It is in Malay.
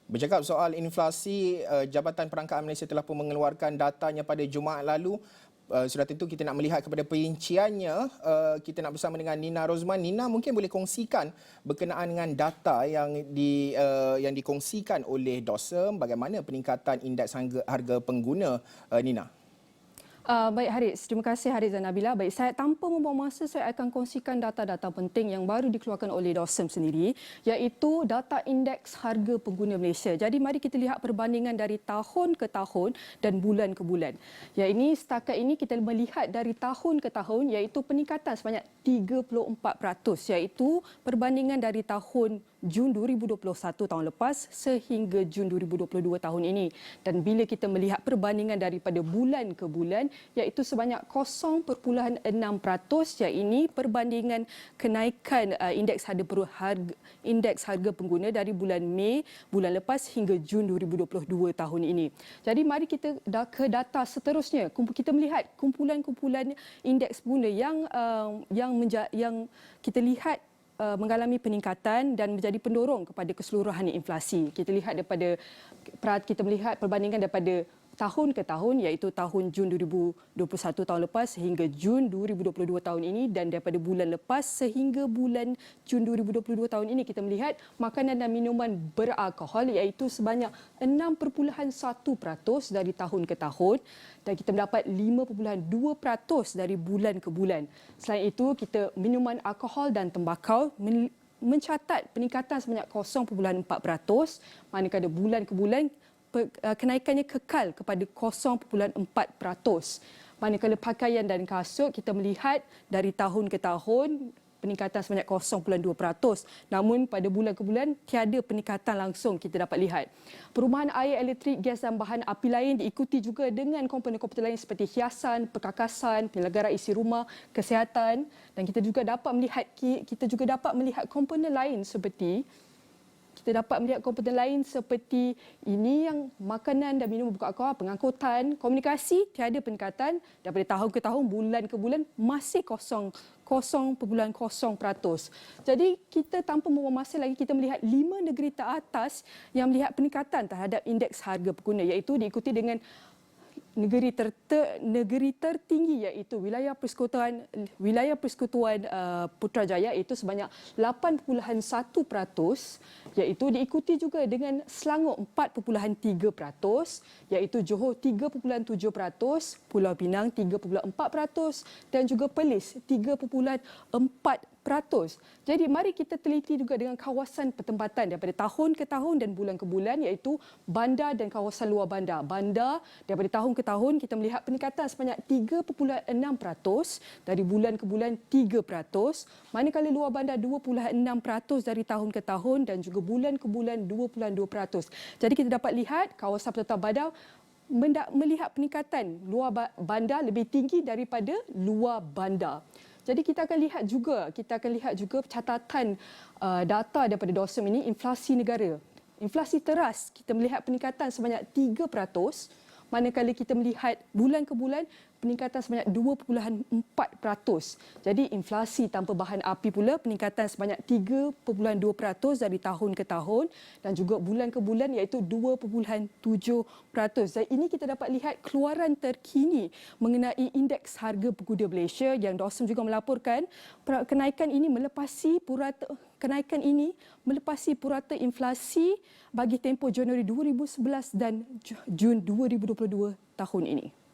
Bercakap soal inflasi, Jabatan Perangkaan Malaysia telah pun mengeluarkan datanya pada Jumaat lalu. Sudah tentu kita nak melihat kepada perinciannya. Kita nak bersama dengan Nina Rozman. Nina mungkin boleh kongsikan berkenaan dengan data yang dikongsikan oleh DOSM, bagaimana peningkatan indeks harga pengguna, Nina? Baik Haris, terima kasih Haris dan Nabila. Baik, saya tanpa membuang masa, saya akan kongsikan data-data penting yang baru dikeluarkan oleh DOSM sendiri, iaitu data indeks harga pengguna Malaysia. Jadi mari kita lihat perbandingan dari tahun ke tahun dan bulan ke bulan. Ya, ini setakat ini kita melihat dari tahun ke tahun, iaitu peningkatan sebanyak 34%, iaitu perbandingan dari tahun Jun 2021 tahun lepas sehingga Jun 2022 tahun ini. Dan bila kita melihat perbandingan daripada bulan ke bulan, iaitu sebanyak 0.6%, yang ini perbandingan kenaikan indeks harga pengguna dari bulan Mei bulan lepas hingga Jun 2022 tahun ini. Jadi mari kita ke data seterusnya. Kita melihat kumpulan-kumpulan indeks pengguna yang kita lihat mengalami peningkatan dan menjadi pendorong kepada keseluruhan inflasi. Kita melihat perbandingan daripada tahun ke tahun, iaitu tahun Jun 2021 tahun lepas hingga Jun 2022 tahun ini, dan daripada bulan lepas sehingga bulan Jun 2022 tahun ini kita melihat makanan dan minuman beralkohol iaitu sebanyak 6.1% dari tahun ke tahun, dan kita mendapat 5.2% dari bulan ke bulan. Selain itu, kita minuman alkohol dan tembakau mencatat peningkatan sebanyak 0.4%, manakala bulan ke bulan kenaikannya kekal kepada 0.4%. Manakala pakaian dan kasut, kita melihat dari tahun ke tahun peningkatan sebanyak 0.2%. Namun pada bulan ke bulan tiada peningkatan langsung kita dapat lihat. Perumahan air, elektrik, gas dan bahan api lain diikuti juga dengan komponen-komponen lain seperti hiasan, perkakasan, penyelenggaraan isi rumah, kesihatan, dan kita juga dapat melihat komponen lain seperti ini yang makanan dan minum beralkohol, pengangkutan, komunikasi tiada peningkatan daripada tahun ke tahun, bulan ke bulan masih 0.0%. Jadi kita tanpa membuang masa lagi, kita melihat 5 negeri teratas yang melihat peningkatan terhadap indeks harga pengguna, iaitu diikuti dengan negeri tertinggi iaitu wilayah persekutuan Putrajaya, iaitu sebanyak 8.1%, iaitu diikuti juga dengan Selangor 4.3%, iaitu Johor 3.7%, Pulau Pinang 3.4% dan juga Perlis 3.4%. Jadi mari kita teliti juga dengan kawasan pertempatan daripada tahun ke tahun dan bulan ke bulan, iaitu bandar dan kawasan luar bandar. Bandar daripada tahun ke tahun kita melihat peningkatan sebanyak 3.6%, dari bulan ke bulan 3%, manakala luar bandar 2.6% dari tahun ke tahun dan juga bulan ke bulan 2.2%. Jadi kita dapat lihat kawasan pertempatan bandar melihat peningkatan luar bandar lebih tinggi daripada luar bandar. Jadi kita akan lihat juga catatan data daripada DOSM ini, inflasi negara. Inflasi teras kita melihat peningkatan sebanyak 3%, manakala kita melihat bulan ke bulan peningkatan sebanyak 2.4%. Jadi inflasi tanpa bahan api pula peningkatan sebanyak 3.2% dari tahun ke tahun dan juga bulan ke bulan iaitu 2.7%. Dan ini kita dapat lihat keluaran terkini mengenai indeks harga pengguna Malaysia yang DOSM juga melaporkan kenaikan ini melepasi purata inflasi bagi tempoh Januari 2011 dan Jun 2022 tahun ini.